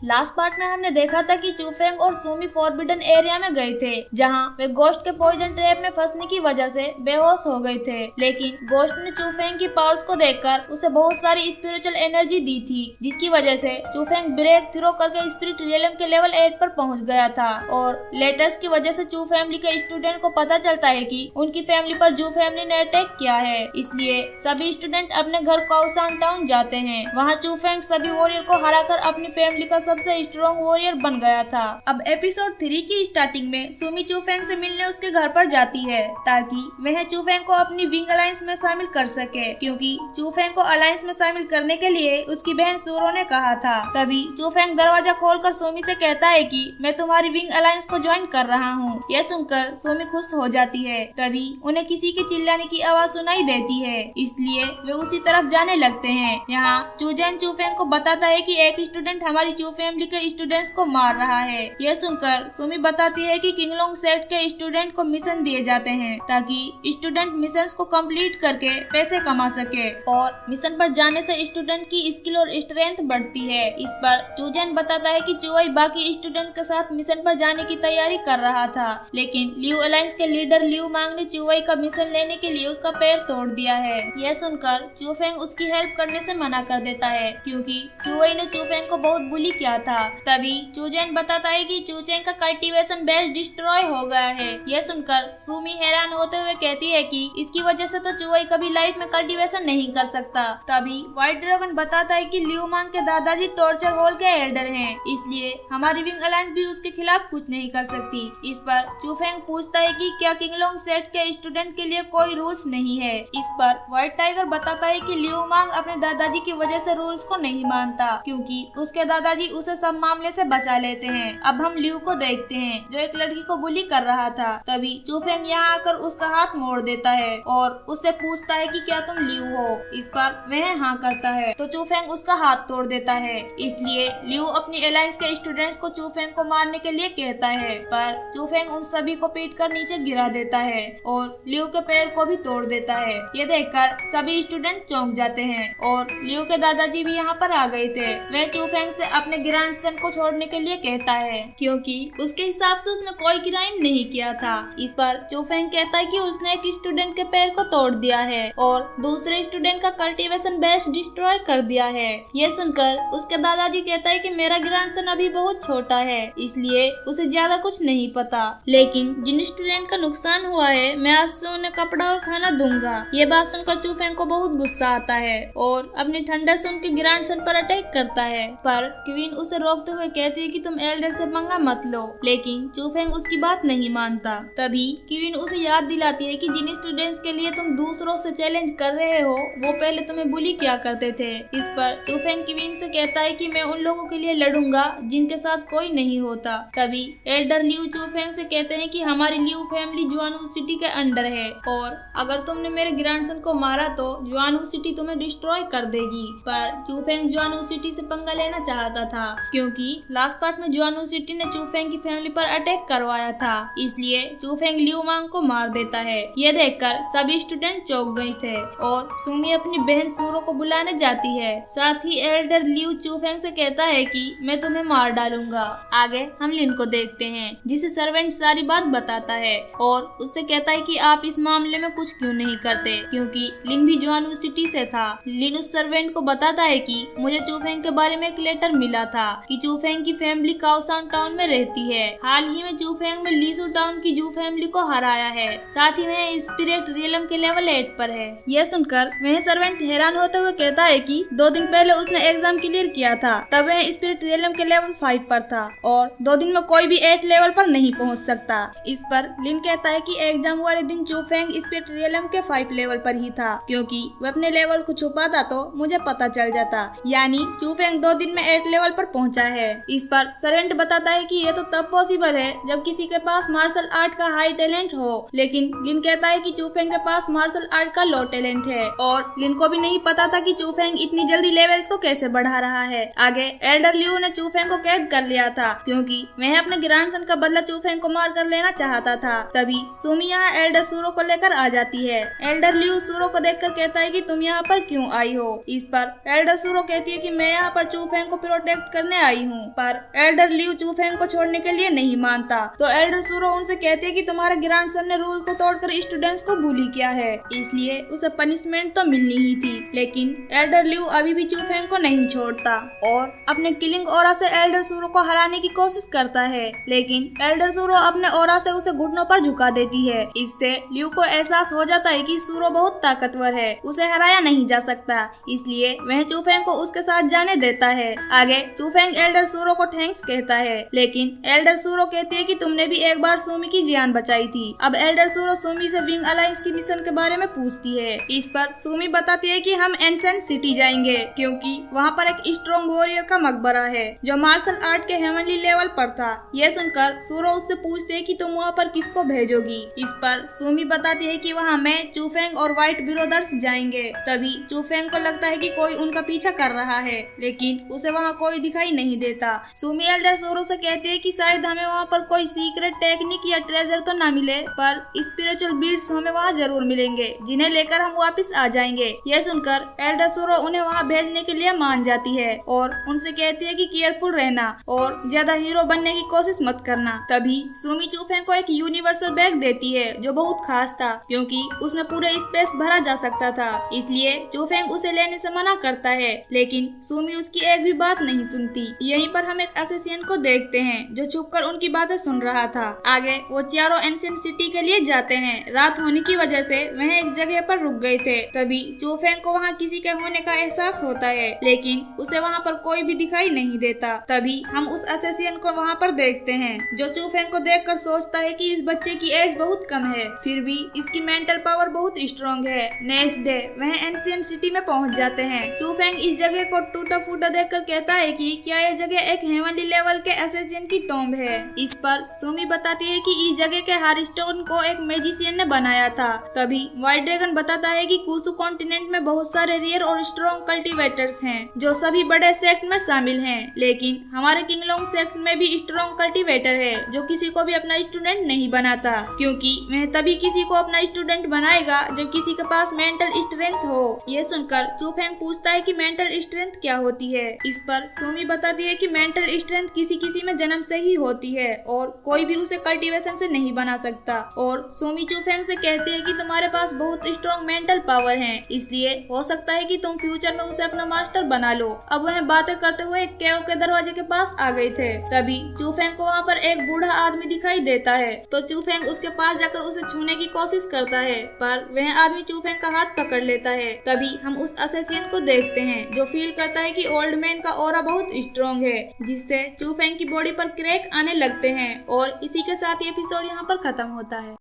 Last part में हमने देखा था कि चूफेंग और सुमी फॉरबिडन एरिया में गए थे, जहां वे गोस्ट के पॉइजन ट्रैप में फंसने की वजह से बेहोश हो गए थे। लेकिन गोस्ट ने चूफेंग की पावर्स को देखकर उसे बहुत सारी स्पिरिचुअल एनर्जी दी थी, जिसकी वजह से चूफेंग ब्रेक थ्रो करके स्पिरिट रियलम के लेवल 8 पर पहुंच गया था। और लेटर्स की वजह से चू फैमिली के स्टूडेंट को पता चलता है कि उनकी फैमिली पर जू फैमिली ने अटैक किया है, इसलिए सभी स्टूडेंट अपने घर काओसान टाउन जाते हैं। वहाँ चूफेंग सभी वॉरियर को हराकर अपनी फैमिली का सबसे स्ट्रॉन्ग वॉरियर बन गया था। अब एपिसोड 3 की स्टार्टिंग में सुमी चूफेंग से मिलने उसके घर पर जाती है, ताकि वह चूफेंग को अपनी विंग अलायंस में शामिल कर सके, क्योंकि चूफेंग को अलायंस में शामिल करने के लिए उसकी बहन सूरो ने कहा था। तभी चूफेंग दरवाजा खोलकर सुमी से कहता है कि मैं तुम्हारी विंग अलायंस को ज्वाइन कर रहा हूँ। यह सुनकर सुमी खुश हो जाती है। तभी उन्हें किसी के चिल्लाने की आवाज सुनाई देती है, इसलिए वे उसी तरफ जाने लगते हैं। यहाँ चूजैन चूफेंग को बताता है कि एक स्टूडेंट हमारी चू फैमिली के स्टूडेंट्स को मार रहा है। यह सुनकर सुमी बताती है कि किंगलोंग सेक्ट के स्टूडेंट को मिशन दिए जाते हैं, ताकि स्टूडेंट मिशन को कंप्लीट करके पैसे कमा सके, और मिशन पर जाने से स्टूडेंट की स्किल और स्ट्रेंथ बढ़ती है। इस पर चूजैन बताता है कि चुवई बाकी स्टूडेंट के साथ मिशन पर जाने की तैयारी कर रहा था, लेकिन लियू अलायंस के लीडर लियू मांग ने चुवई का मिशन लेने के लिए उसका पैर तोड़ दिया है। यह सुनकर चूफेंग उसकी हेल्प करने से मना कर देता है, क्योंकि चुवई ने चूफेंग को बहुत बुली किया था। तभी चूजैन बताता है कि चूचेंग का कल्टीवेशन बेस डिस्ट्रॉय हो गया है। यह सुनकर सुमी हैरान होते हुए कहती है कि इसकी वजह से तो चुवई कभी लाइफ में कल्टीवेशन नहीं कर सकता। तभी व्हाइट ड्रैगन बताता है कि लियू मांग के दादाजी टॉर्चर हॉल के एल्डर हैं, इसलिए हमारी विंग अलायंस भी उसके खिलाफ कुछ नहीं कर सकती। इस पर चूफेंग पूछता है कि क्या किंगलोंग सेट के स्टूडेंट के लिए कोई रूल्स नहीं है। इस पर व्हाइट टाइगर बताता है कि लियू मांग अपने दादाजी की वजह से रूल्स को नहीं मानता, क्योंकि उसके दादाजी उसे सब मामले से बचा लेते हैं। अब हम लियू को देखते हैं, जो एक लड़की को बुली कर रहा था। तभी चूफेंग यहाँ आकर उसका हाथ मोड़ देता है और उससे पूछता है कि क्या तुम लियू हो। इस पर वह हाँ करता है, तो चूफेंग उसका हाथ तोड़ देता है। इसलिए लियू अपनी अलायंस के स्टूडेंट्स को चूफेंग को मारने के लिए कहता है, पर चूफेंग उन सभी को पीट कर नीचे गिरा देता है और लियू के पैर को भी तोड़ देता है। ये देखकर सभी स्टूडेंट चौंक जाते हैं और लियू के दादाजी भी यहाँ पर आ गए थे। वह चूफेंग से अपने ग्रैंडसन को छोड़ने के लिए कहता है, क्योंकि उसके हिसाब से उसने कोई क्राइम नहीं किया था। इस पर चूफेंग कहता है कि उसने एक स्टूडेंट के पैर को तोड़ दिया है और दूसरे स्टूडेंट का कल्टीवेशन बेस डिस्ट्रॉय कर दिया है। यह सुनकर उसके दादाजी कहता है कि मेरा ग्रैंडसन अभी बहुत छोटा है, इसलिए उसे ज्यादा कुछ नहीं पता, लेकिन जिन स्टूडेंट का नुकसान हुआ है मैं आज से उन्हें कपड़ा और खाना दूंगा। ये बात सुनकर चूफेंग को बहुत गुस्सा आता है और अपने ठंडर से उनके ग्रैंडसन पर अटैक करता है, पर क्वीन उसे रोकते हुए कहती है कि तुम एल्डर से पंगा मत लो, लेकिन चूफेंग उसकी बात नहीं मानता। तभी क्वीन उसे याद दिलाती है कि जिन स्टूडेंट्स के लिए तुम दूसरों से चैलेंज कर रहे हो वो पहले तुम्हें बुली किया करते थे। इस पर चूफेंग क्वीन से कहता है कि मैं उन लोगों के लिए लड़ूंगा जिनके साथ कोई नहीं होता। तभी एल्डर लियू चूफेंग से कहते हैं कि हमारी लियू फैमिली जुआनू सिटी के अंडर है और अगर तुमने मेरे ग्रैंडसन को मारा तो जुआनू सिटी तुम्हें डिस्ट्रॉय कर देगी। पर चूफेंग जुआनू सिटी से पंगा लेना चाहता था, क्योंकि लास्ट पार्ट में जुआनू सिटी ने चूफेंग की फैमिली पर अटैक करवाया था, इसलिए चूफेंग लियू मांग को मार देता है। यह देखकर सभी स्टूडेंट चौंक गए थे और सुमी अपनी बहन सूरो को बुलाने जाती है। साथ ही एल्डर लियू चूफेंग से कहता है कि मैं तुम्हें मार डालूंगा। आगे हम लिन को देखते हैं, जिसे सर्वेंट सारी बात बताता है और उससे कहता है कि आप इस मामले में कुछ क्यों नहीं करते, क्योंकि लिन भी जुआनू सिटी से था। लिन उस सर्वेंट को बताता है कि मुझे चूफेंग के बारे में एक लेटर मिला था कि चूफेंग की फैमिली काओसान टाउन में रहती है। हाल ही में चूफेंग में लीसू टाउन की जू फैमिली को हराया है, साथ ही वह स्पिरिट रियलम के लेवल 8 पर है। यह सुनकर वह सर्वेंट हैरान होते हुए कहता है कि 2 दिन पहले उसने एग्जाम क्लियर किया था, तब वह स्पिरिट रियलम के लेवल 5 पर था और 2 दिन में कोई भी 8 लेवल पर नहीं पहुंच सकता। इस पर लिन कहता है कि एग्जाम वाले दिन चूफेंग स्पिरिट रियलम के 5 लेवल पर ही था, क्योंकि वह अपने लेवल को छुपाता तो मुझे पता चल जाता। यानी चूफेंग 2 दिन में 8 लेवल पर पहुंचा है। इस पर सर्वेंट बताता है कि यह तो तब पॉसिबल है जब किसी के पास मार्शल आर्ट का हाई टैलेंट हो, लेकिन लिन कहता है कि चूफेंग के पास मार्शल आर्ट का लो टैलेंट है और लिन को भी नहीं पता था कि चूफेंग इतनी जल्दी लेवल्स को कैसे बढ़ा रहा है। आगे एल्डर लियू ने चूफेंग को कैद कर लिया था, क्योंकि वह अपने ग्रैंडसन का बदला चूफेंग को मार कर लेना चाहता था। तभी सुमी यहाँ एल्डर सूरो को लेकर आ जाती है। एल्डर लियू सूरो को देखकर कहता है कि तुम यहाँ पर क्यों आई हो। इस पर एल्डर सूरो कहती है कि मैं यहाँ पर चूफेंग को प्रोटेक्ट करने आई हूँ। पर एल्डर लियू चूफेंग को छोड़ने के लिए नहीं मानता, तो एल्डर सूरो उनसे कहते हैं कि तुम्हारे ग्रैंडसन ने रूल को तोड़कर स्टूडेंट्स को बुली किया है, इसलिए उसे पनिशमेंट तो मिलनी ही थी। लेकिन एल्डर लियू अभी भी चूफेंग को नहीं छोड़ता और अपने किलिंग ऑरा से एल्डर सूरो को हराने की कोशिश करता है, लेकिन एल्डर सूरो अपने ऑरा से उसे घुटनों पर झुका देती है। इससे लियू को एहसास हो जाता है कि सूरो बहुत ताकतवर है, उसे हराया नहीं जा सकता, इसलिए वह चूफेंग को उसके साथ जाने देता है। आगे चूफेंग एल्डर सूरो को थैंक्स कहता है, लेकिन एल्डर सूरो कहती है कि तुमने भी एक बार सूमी की जान बचाई थी। अब एल्डर सूरो सूमी से विंग अलायंस की मिशन के बारे में पूछती है। इस पर सूमी बताती है कि हम एंसेंट सिटी जाएंगे क्योंकि वहाँ पर एक स्ट्रॉन्ग वॉरियर का मकबरा है जो मार्शल आर्ट के हेवनली लेवल पर था। यह सुनकर सूरो उससे पूछते है कि तुम वहाँ पर किसको भेजोगी। इस पर सूमी बताती है कि वहाँ मैं, चूफेंग और व्हाइट ब्रदर्स जाएंगे। तभी चूफेंग को लगता है कि कोई उनका पीछा कर रहा है, लेकिन उसे वहाँ कोई दिखाई नहीं देता। सूमी एल्डर सूरो से कहते हैं कि शायद हमें वहाँ पर कोई सीक्रेट टेक्निक या ट्रेजर तो ना मिले, पर स्पिरिचुअल बीट्स हमें वहाँ जरूर मिलेंगे जिन्हें लेकर हम वापस आ जाएंगे। यह सुनकर एल्डर सूरो उन्हें वहाँ भेजने के लिए मान जाती है और उनसे कहती है कि केयरफुल रहना और ज्यादा हीरो बनने की कोशिश मत करना। तभी सूमी चूफेंग को एक यूनिवर्सल बैग देती है जो बहुत खास था क्योंकि उसमें पूरे स्पेस भरा जा सकता था, इसलिए चूफेंग उसे लेने से मना करता है, लेकिन सूमी उसकी एक भी बात नहीं सुनती। यहीं पर हम एक असेसियन को देखते हैं जो छुपकर उनकी बातें सुन रहा था। आगे वो चारों एंशिएंट सिटी के लिए जाते हैं। रात होने की वजह से वह एक जगह पर रुक गए थे। तभी चूफेंग को वहाँ किसी के होने का एहसास होता है, लेकिन उसे वहाँ पर कोई भी दिखाई नहीं देता। तभी हम उस असेसियन को वहाँ पर देखते हैं जो चूफेंग को देखकर सोचता है कि इस बच्चे की एज बहुत कम है, फिर भी इसकी मेंटल पावर बहुत स्ट्रॉन्ग है। नेक्स्ट डे वह एंशिएंट सिटी में पहुँच जाते हैं। चूफेंग इस जगह को टूटा फूटा देखकर कहता है कि क्या यह जगह एक हेवनली लेवल के असेसियन की टॉम्ब है। इस पर सूमी बताती है कि इस जगह के हर स्टोन को एक मैजिशियन ने बनाया था। तभी व्हाइट ड्रैगन बताता है कि कुसु कॉन्टिनेंट में बहुत सारे रेयर और स्ट्रॉन्ग कल्टीवेटर्स हैं जो सभी बड़े सेक्ट में शामिल हैं, लेकिन हमारे किंगलोंग सेक्ट में भी स्ट्रॉन्ग कल्टीवेटर है जो किसी को भी अपना स्टूडेंट नहीं बनाता, क्योंकि वह तभी किसी को अपना स्टूडेंट बनाएगा जब किसी के पास मेंटल स्ट्रेंथ हो। यह सुनकर चूफेंग पूछता है कि मेंटल स्ट्रेंथ क्या होती है। इस पर सूमी बताती है कि मेंटल स्ट्रेंथ किसी किसी में जन्म से ही होती है और कोई भी उसे कल्टीवेशन से नहीं बना सकता। और सूमी चूफेंग से कहती है कि तुम्हारे पास बहुत स्ट्रॉन्ग मेंटल पावर है, इसलिए हो सकता है कि तुम फ्यूचर में उसे अपना मास्टर बना लो। अब वह बातें करते हुए एक केव के दरवाजे के पास आ गए थे। तभी चूफेंग को वहाँ पर एक बूढ़ा आदमी दिखाई देता है, तो चूफेंग उसके पास जाकर उसे छूने की कोशिश करता है, पर वह आदमी चूफेंग का हाथ पकड़ लेता है। तभी हम उस असेसियन को देखते हैं जो फील करता है कि ओल्ड मैन का ऑरा बहुत स्ट्रॉन्ग है, जिससे चूफेंग की बॉडी पर क्रैक आने लगते हैं। और इसी के साथ ये एपिसोड यहाँ पर खत्म होता है।